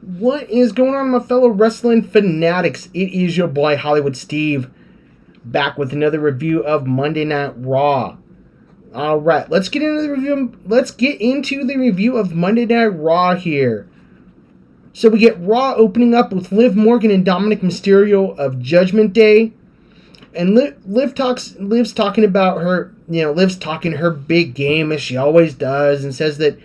What is going on, my fellow wrestling fanatics? It is your boy Hollywood Steve, back with another review of Monday Night Raw. All right, let's get into the review. Let's get into the review of Monday Night Raw here. So we get Raw opening up with Liv Morgan and Dominic Mysterio of Judgment Day, and Liv's talking about her. Liv's talking her big game as she always does, and says that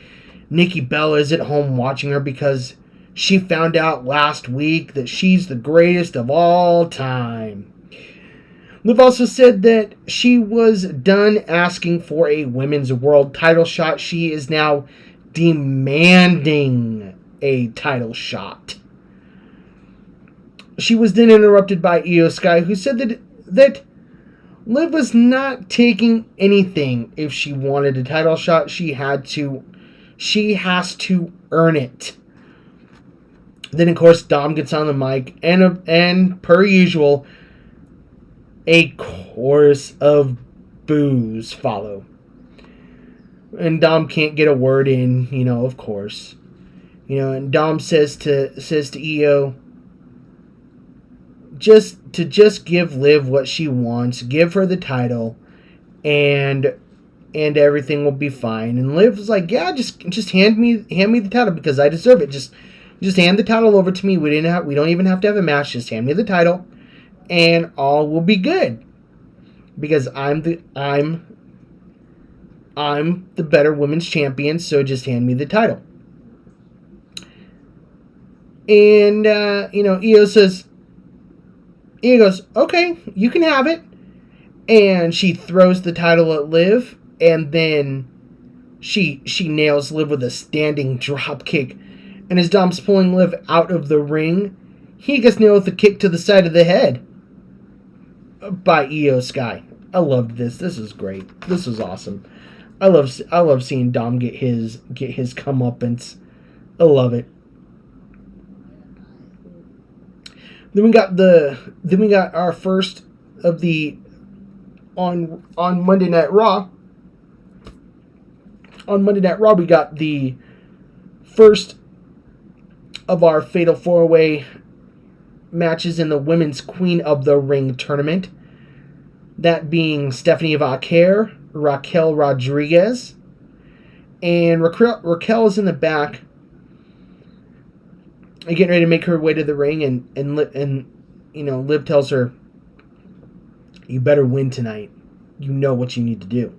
Nikki Bella is at home watching her because she found out last week that she's the greatest of all time. Liv also said that she was done asking for a women's world title shot. She is now demanding a title shot. She was then interrupted by Io Sky, who said that Liv was not taking anything if she wanted a title shot. She has to earn it. Then, of course, Dom gets on the mic, and per usual, a chorus of boos follow. And Dom can't get a word in, of course. And Dom says to Io, just give Liv what she wants, give her the title, and everything will be fine. And Liv was like, yeah, just hand me the title because I deserve it. Just hand the title over to me. We don't even have to have a match. Just hand me the title, and all will be good. Because I'm the better women's champion. So just hand me the title. And Io goes, okay, you can have it. And she throws the title at Liv, and then she nails Liv with a standing drop kick. And as Dom's pulling Liv out of the ring, he gets nailed with a kick to the side of the head by Io Sky. I loved this. This is great. This was awesome. I love seeing Dom get his comeuppance. I love it. Then we got our first of the on Monday Night Raw. On Monday Night Raw, we got the first of our Fatal 4-Way matches in the Women's Queen of the Ring tournament. That being Stephanie Vaquer, Raquel Rodriguez, and Raquel is in the back, getting ready to make her way to the ring, and Liv tells her, "You better win tonight. You know what you need to do."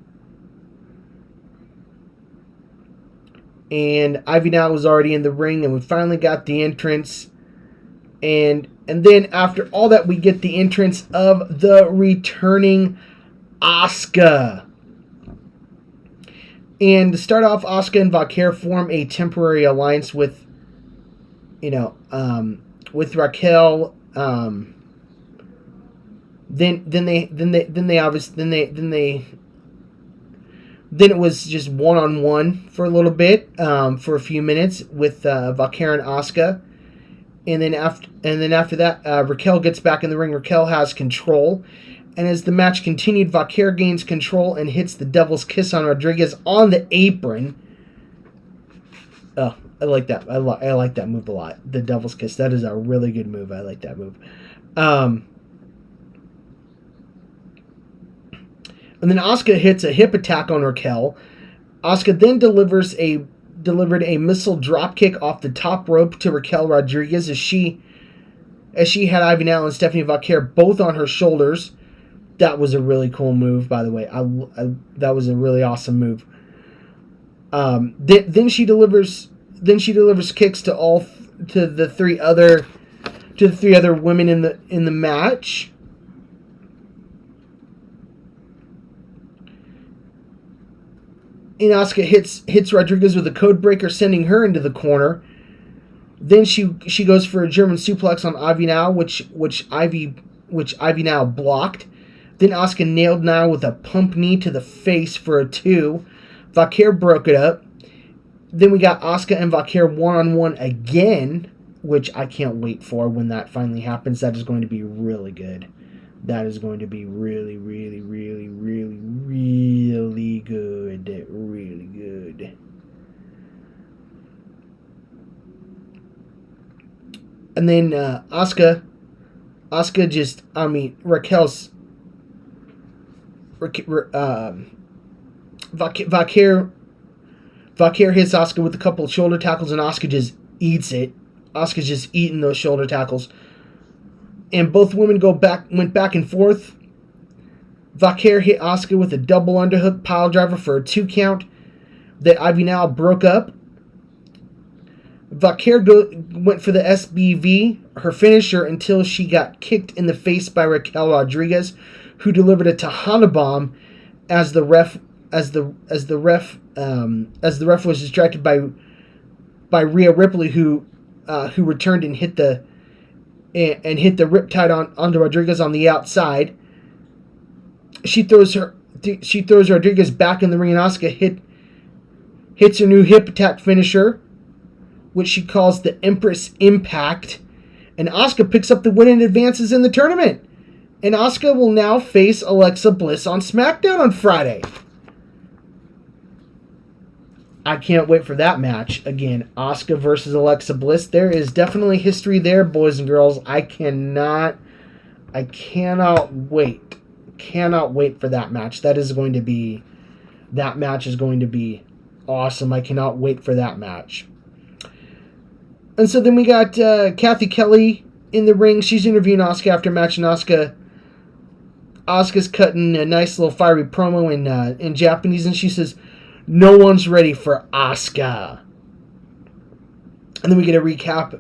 And Ivy now was already in the ring, and we finally got the entrance. And then after all that, we get the entrance of the returning Asuka. And to start off, Asuka and Vaquer form a temporary alliance with Raquel. Then it was just one-on-one for a little bit, for a few minutes with Vaquer and Asuka, and then after that, Raquel gets back in the ring. Raquel has control, and as the match continued, Vaquer gains control and hits the Devil's Kiss on Rodriguez on the apron. Oh, I like that. I like that move a lot. The Devil's Kiss. That is a really good move. I like that move. And then Asuka hits a hip attack on Raquel. Asuka then delivered a missile dropkick off the top rope to Raquel Rodriguez as she had Ivy Nile and Stephanie Vaquer both on her shoulders. That was a really cool move, by the way. That was a really awesome move. Then she delivers kicks to the three other women in the match. And Asuka hits Rodriguez with a code breaker, sending her into the corner. Then she goes for a German suplex on Ivy Now, which Ivy Now blocked. Then Asuka nailed Now with a pump knee to the face for a 2. Vaquer broke it up. Then we got Asuka and Vaquer one-on-one again, which I can't wait for when that finally happens. That is going to be really good. That is going to be really, really, really, really, really good. Really good. And then Asuka just, Raquel's, Valkyr hits Asuka with a couple of shoulder tackles, and Asuka just eats it. Asuka's just eating those shoulder tackles. And both women went back and forth. Valkyr hit Asuka with a double underhook pile driver for a 2 count that Ivy now broke up. Valkyr went for the SBV, her finisher, until she got kicked in the face by Raquel Rodriguez, who delivered a Tejana bomb as the ref was distracted by Rhea Ripley, who returned and hit the riptide onto Rodriguez on the outside. She throws Rodriguez back in the ring, and Asuka hits her new hip attack finisher, which she calls the Empress Impact. And Asuka picks up the win and advances in the tournament. And Asuka will now face Alexa Bliss on SmackDown on Friday. I can't wait for that match. Again, Asuka versus Alexa Bliss. There is definitely history there, boys and girls. I cannot wait. Cannot wait for that match. That match is going to be awesome. I cannot wait for that match. And so then we got Kathy Kelly in the ring. She's interviewing Asuka after match, and Asuka's cutting a nice little fiery promo in Japanese, and she says, "No one's ready for Asuka." And then we get a recap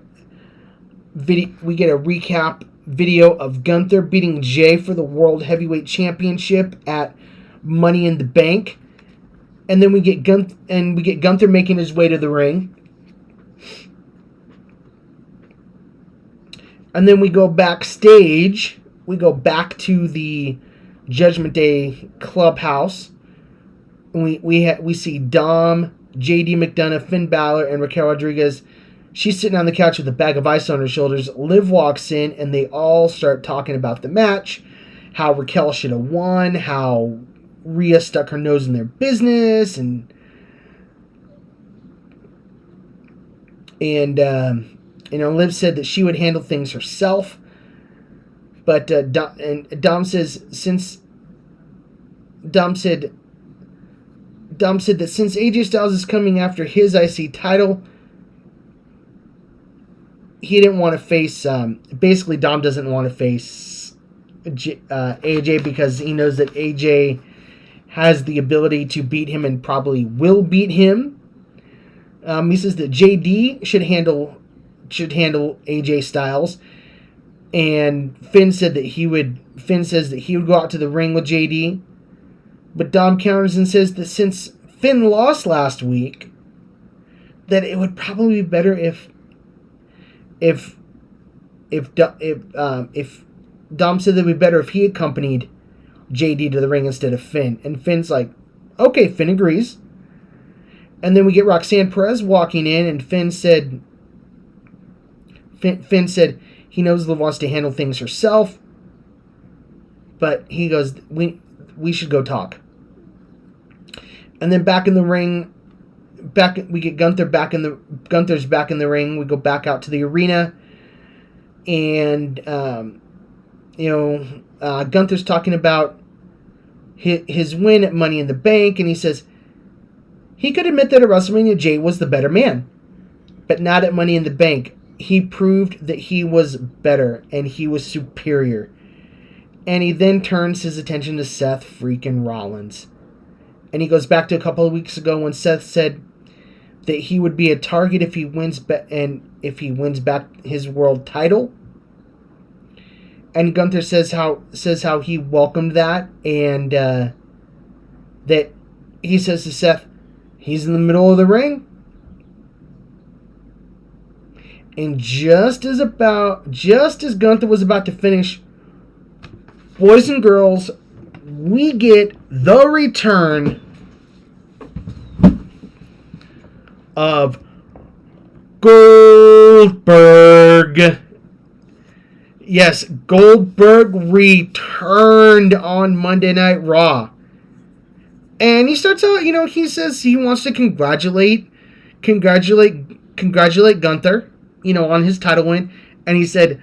video of Gunther beating Jay for the World Heavyweight Championship at Money in the Bank. And then we get Gunther making his way to the ring. And then we go backstage. We go back to the Judgment Day clubhouse. And we see Dom, JD McDonough, Finn Balor, and Raquel Rodriguez. She's sitting on the couch with a bag of ice on her shoulders. Liv walks in, and they all start talking about the match, how Raquel should have won, how Rhea stuck her nose in their business, and Liv said that she would handle things herself. But Dom said that since AJ Styles is coming after his IC title, he didn't want to face. Basically, Dom doesn't want to face AJ because he knows that AJ has the ability to beat him and probably will beat him. He says that JD should handle AJ Styles, and Finn says that he would go out to the ring with JD. But Dom counters and says that since Finn lost last week, that it would probably be better if Dom said that it would be better if he accompanied JD to the ring instead of Finn. And Finn's like, okay, Finn agrees. And then we get Roxanne Perez walking in, and Finn said he knows Liv wants to handle things herself, but he goes, we should go talk. And then back in the ring, we get Gunther's back in the ring. We go back out to the arena, and Gunther's talking about his win at Money in the Bank, and he says he could admit that at WrestleMania Jay was the better man, but not at Money in the Bank. He proved that he was better and he was superior. And he then turns his attention to Seth freaking Rollins. And he goes back to a couple of weeks ago when Seth said that he would be a target if he wins back his world title. And Gunther says how he welcomed that, and that he says to Seth, he's in the middle of the ring. And just as Gunther was about to finish, boys and girls, we get the return of Goldberg. Yes, Goldberg returned on Monday Night Raw. And he starts out, he says he wants to congratulate Gunther, on his title win. And he says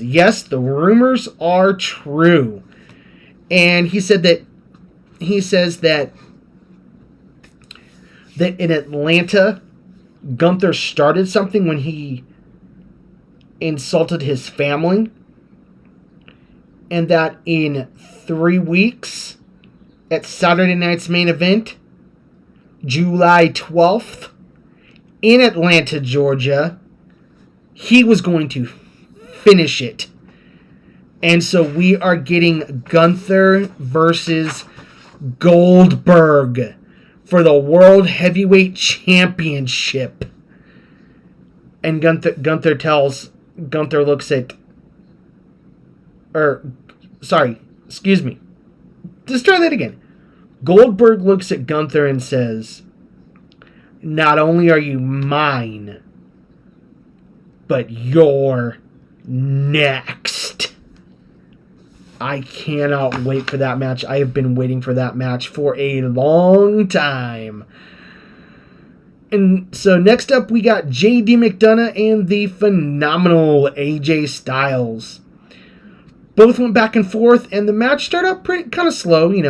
yes, the rumors are true. And he says that in Atlanta, Gunther started something when he insulted his family, and that in 3 weeks at Saturday night's main event, July 12th, in Atlanta, Georgia, he was going to finish it. And so we are getting Gunther versus Goldberg for the World Heavyweight Championship. And Gunther looks at... excuse me. Let's try that again. Goldberg looks at Gunther and says, not only are you mine, but you're next. I cannot wait for that match. I have been waiting for that match for a long time. And so next up we got JD McDonough and the phenomenal AJ Styles. Both went back and forth, and the match started out kind of slow, and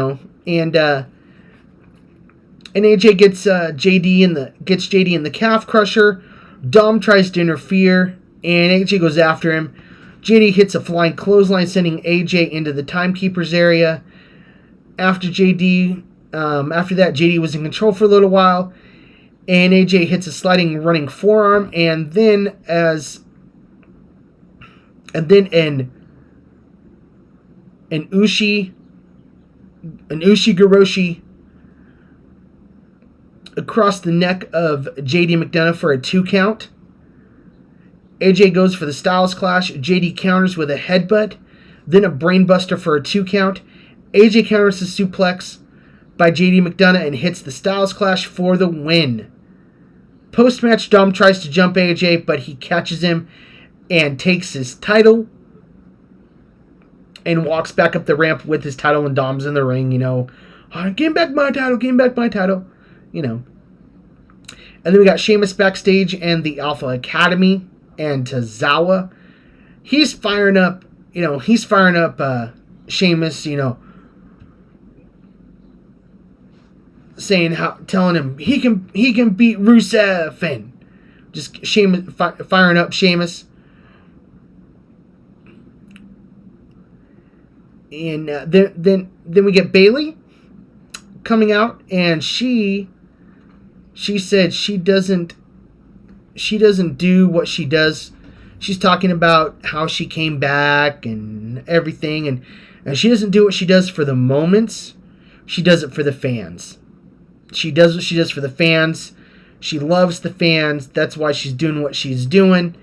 AJ gets JD in the calf crusher. Dom tries to interfere, and AJ goes after him. JD hits a flying clothesline, sending AJ into the timekeeper's area. After that, JD was in control for a little while, and AJ hits a sliding running forearm, and then an Ushi-Goroshi across the neck of JD McDonough for a 2 count. AJ goes for the Styles Clash. JD counters with a headbutt, then a brainbuster for a 2 count. AJ counters the suplex by JD McDonough and hits the Styles Clash for the win. Post-match, Dom tries to jump AJ, but he catches him and takes his title and walks back up the ramp with his title, and Dom's in the ring, give back my title, And then we got Sheamus backstage and the Alpha Academy and Tozawa. He's firing up Sheamus, telling him he can beat Rusev, and just Sheamus firing up Sheamus. And then we get Bayley coming out, and she said she doesn't do what she does. She's talking about how she came back and everything, and she doesn't do what she does for the moments. She does it for the fans. She does what she does for the fans. She loves the fans. That's why she's doing what she's doing.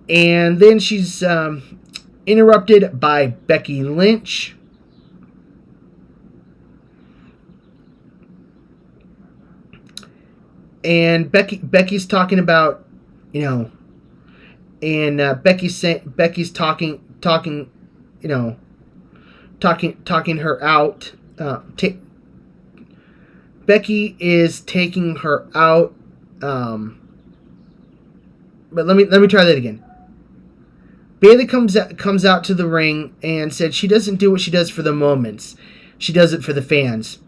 And then she's interrupted by Becky Lynch. And Becky's talking about, and Becky's talking her out. Becky is taking her out. But let me try that again. Bayley comes out to the ring and said she doesn't do what she does for the moments. She does it for the fans.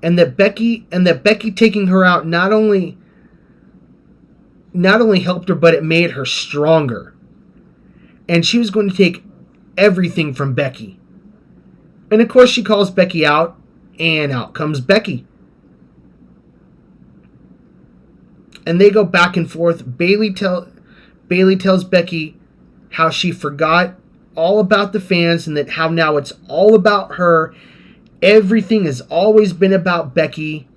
And that Becky taking her out not only helped her, but it made her stronger. And she was going to take everything from Becky. And of course she calls Becky out, and out comes Becky. And they go back and forth. Bayley tells Becky how she forgot all about the fans, and that how now it's all about her. Everything has always been about Becky.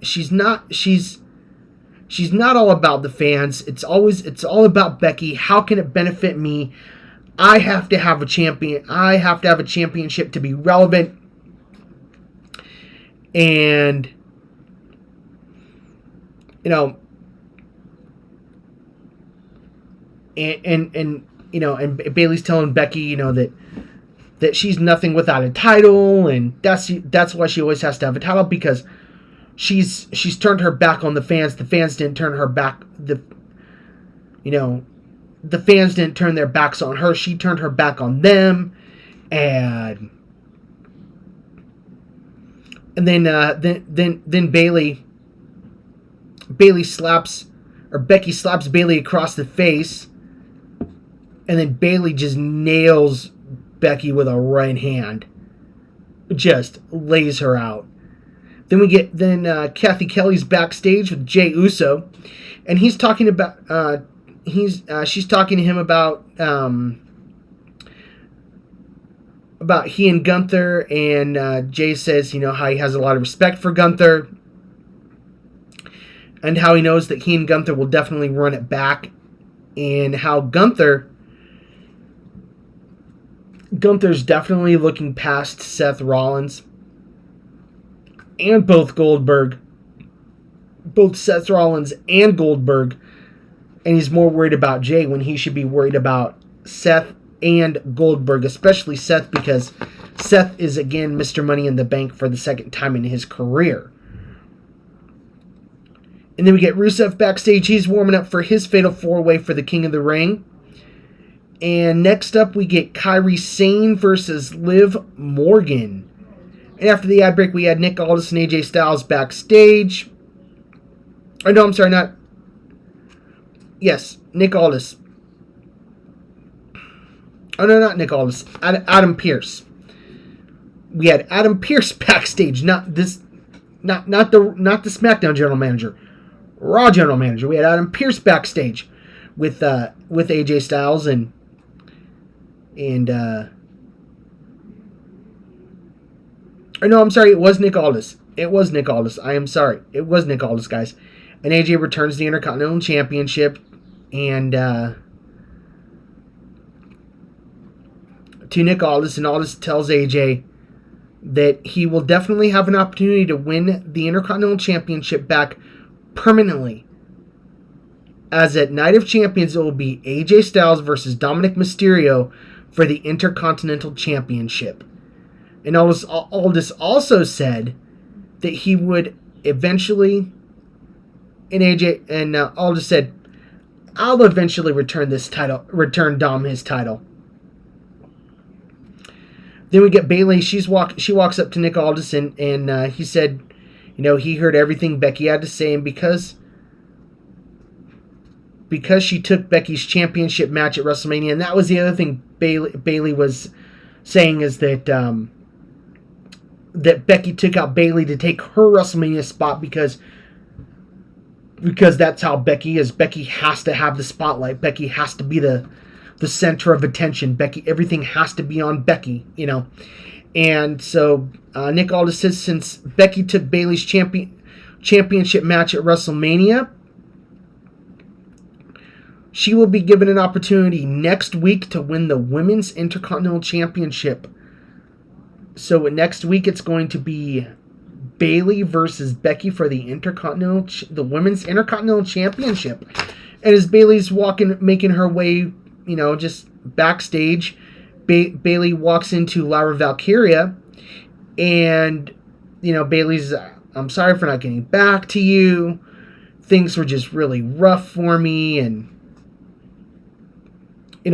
She's not all about the fans. It's all about Becky. How can it benefit me? I have to have a champion. I have to have a championship to be relevant. And and Bayley's telling Becky, that she's nothing without a title, and that's why she always has to have a title, because she's turned her back on the fans. The fans didn't turn her back. The fans didn't turn their backs on her. She turned her back on them, and then Becky slaps Bayley across the face, and then Bayley just nails Becky with a right hand, just lays her out. Then Kathy Kelly's backstage with Jey Uso, and he's talking about she's talking to him about he and Gunther, and Jey says how he has a lot of respect for Gunther, and how he knows that he and Gunther will definitely run it back, and how Gunther's definitely looking past Seth Rollins and both Seth Rollins and Goldberg, and he's more worried about Jey when he should be worried about Seth and Goldberg, especially Seth, because Seth is again Mr. Money in the Bank for the second time in his career. And then we get Rusev backstage. He's warming up for his Fatal 4-Way for the King of the Ring. And next up, we get Kairi Sane versus Liv Morgan. And after the ad break, we had Nick Aldis and AJ Styles backstage. Oh, no, I'm sorry, not... Yes, Nick Aldis. Oh, no, not Nick Aldis. Adam Pearce. We had Adam Pearce backstage, not the SmackDown general manager. Raw general manager. We had Adam Pearce backstage with AJ Styles and or no, I'm sorry, it was Nick Aldis. I am sorry. It was Nick Aldis, guys. And AJ returns the Intercontinental Championship, and to Nick Aldis, and Aldis tells AJ that he will definitely have an opportunity to win the Intercontinental Championship back permanently. As at Night of Champions, it will be AJ Styles versus Dominic Mysterio for the Intercontinental Championship. And Aldis also said that he would eventually, and Aldis said, I'll eventually return Dom his title. Then we get Bayley. She walks up to Nick Aldis, and he said, he heard everything Becky had to say, and because she took Becky's championship match at WrestleMania, and that was the other thing Bayley was saying, is that Becky took out Bayley to take her WrestleMania spot because that's how Becky is. Becky has to have the spotlight. Becky has to be the center of attention. Everything has to be on Becky, And so Nick Aldis says, since Becky took Bayley's championship match at WrestleMania, she will be given an opportunity next week to win the Women's Intercontinental Championship. So next week it's going to be Bayley versus Becky for the Women's Intercontinental Championship. And as Bayley's making her way, just backstage, Bayley walks into Lyra Valkyria, and Bayley's, I'm sorry for not getting back to you. Things were just really rough for me, and she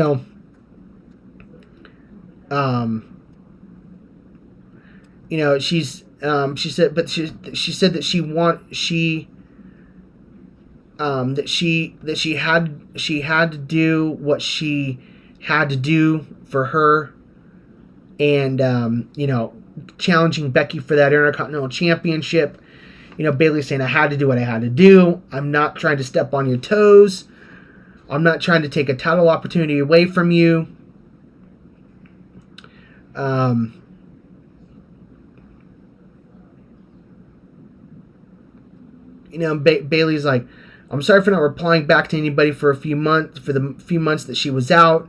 said that she had to do what she had to do for her, and challenging Becky for that Intercontinental Championship. Bayley's saying, I had to do what I had to do. I'm not trying to step on your toes. I'm not trying to take a title opportunity away from you. Bayley's like, I'm sorry for not replying back to anybody for the few months that she was out,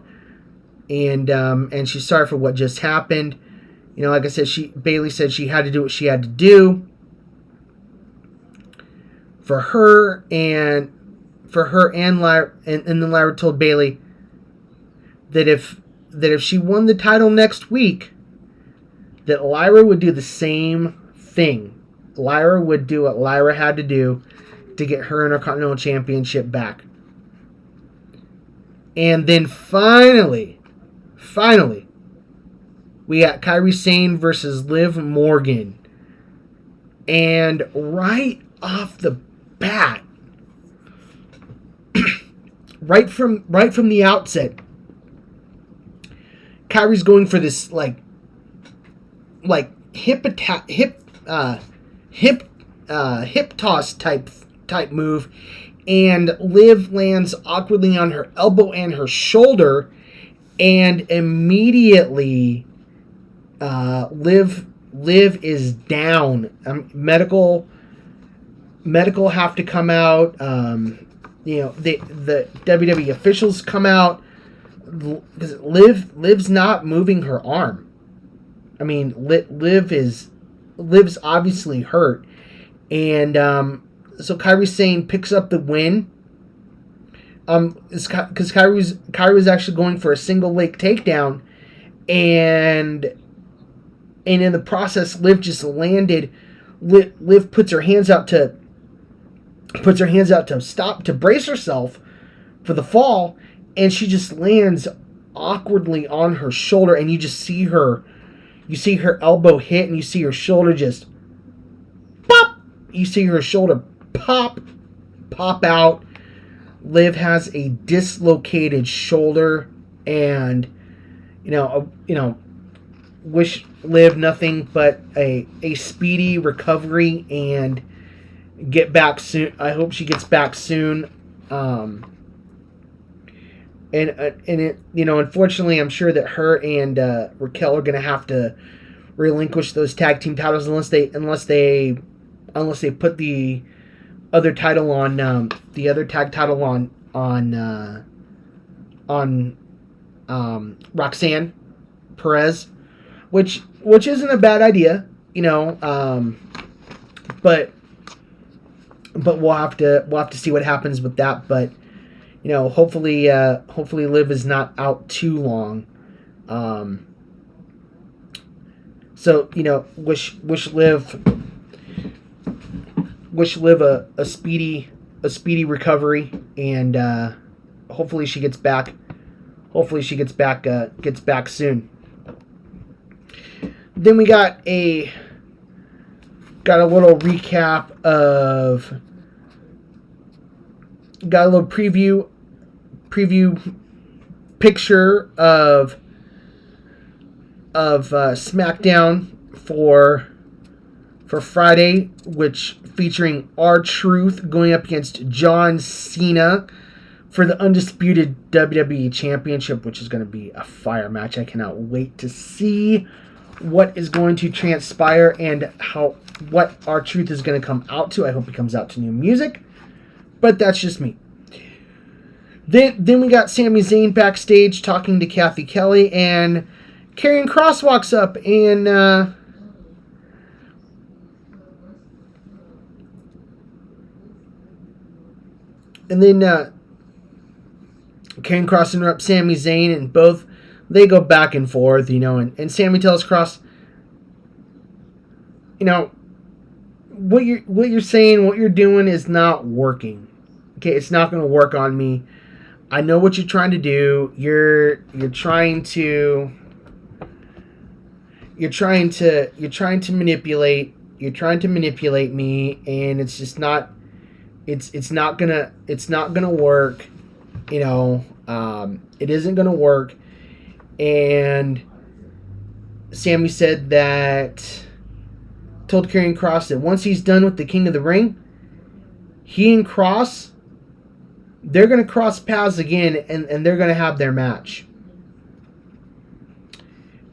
and she's sorry for what just happened. Like I said, Bayley said she had to do what she had to do for her, and Lyra, and then Lyra told Bayley that if she won the title next week, that Lyra would do the same thing Lyra would do what Lyra had to do to get her Intercontinental Championship back. And then finally, we got Kairi Sane versus Liv Morgan. And right off the bat, right from the outset, Kairi's going for this like hip toss type move, and Liv lands awkwardly on her elbow and her shoulder, and immediately Liv is down. Medical have to come out. The WWE officials come out because Liv's not moving her arm. I mean, Liv's obviously hurt, and so Kairi Sane picks up the win. Because Kairi was actually going for a single leg takedown, and in the process, Liv just landed. Liv puts her hands out to stop, to brace herself for the fall, and she just lands awkwardly on her shoulder, and you just see her elbow hit, and you see her shoulder just pop. You see her shoulder pop out. Liv has a dislocated shoulder, and wish Liv nothing but a speedy recovery and get back soon. I hope she gets back soon. Unfortunately, I'm sure that her and Raquel are going to have to relinquish those tag team titles unless they put the other title on the other tag title on Roxanne Perez, which isn't a bad idea, but we'll have to see what happens with that. But hopefully Liv is not out too long. So wish Liv a speedy recovery, and hopefully she gets back. Hopefully she gets back soon. Then we got a little recap of. Got a little preview picture of SmackDown for Friday, which featuring R-Truth going up against John Cena for the undisputed WWE Championship, which is going to be a fire match. I cannot wait to see what is going to transpire and what R-Truth is going to come out to. I hope he comes out to new music, but that's just me. Then we got Sami Zayn backstage talking to Kathy Kelly, and Karrion Kross walks up, and then Karrion Kross interrupts Sami Zayn, and they go back and forth, and Sami tells Kross, what you're saying, what you're doing is not working. Okay, it's not going to work on me. I know what you're trying to do. You're trying to manipulate. You're trying to manipulate me, and it's just not. It's not gonna work. It isn't gonna work. And Sami said that. Told Karrion Kross that once he's done with the King of the Ring, he and Kross, they're going to cross paths again, and they're going to have their match.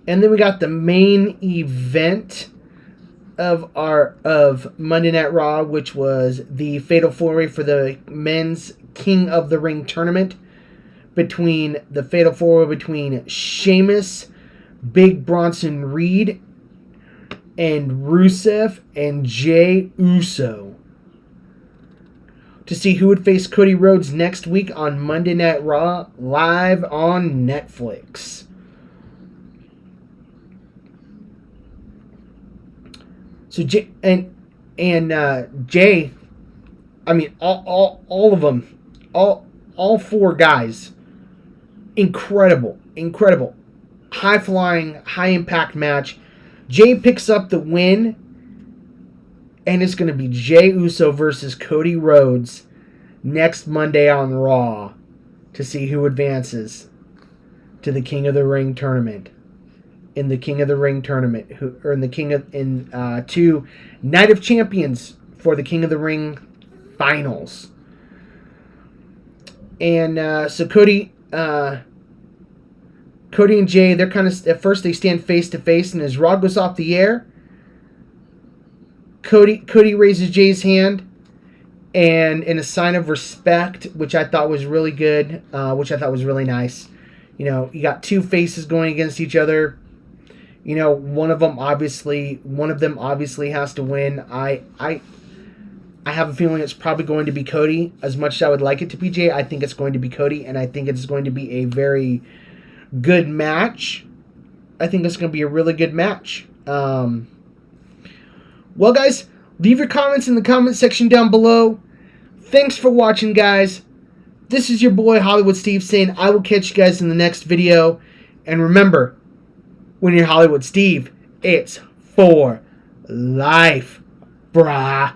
And then we got the main event of Monday Night Raw, which was the Fatal 4-Way for the men's King of the Ring tournament between Sheamus, Big Bronson Reed, and Rusev and Jey Uso, to see who would face Cody Rhodes next week on Monday Night Raw, live on Netflix. So And Jay, I mean, all of them, all four guys, incredible, incredible, high flying, high impact match. Jay picks up the win, and it's going to be Jey Uso versus Cody Rhodes next Monday on Raw to see who advances to the King of the Ring tournament. In the King of the Ring tournament, to Night of Champions for the King of the Ring finals. And so Cody and Jay, they're kind of, at first they stand face to face, and as Raw goes off the air, Cody raises Jay's hand, and in a sign of respect, which I thought was really good, which I thought was really nice. You know, you got two faces going against each other. You know, one of them obviously has to win. I have a feeling it's probably going to be Cody. As much as I would like it to be Jay, I think it's going to be Cody, and I think it's going to be a very good match. I think it's going to be a really good match. Well, guys, leave your comments in the comment section down below. Thanks for watching, guys. This is your boy Hollywood Steve saying I will catch you guys in the next video. And remember, when you're Hollywood Steve, it's for life, brah.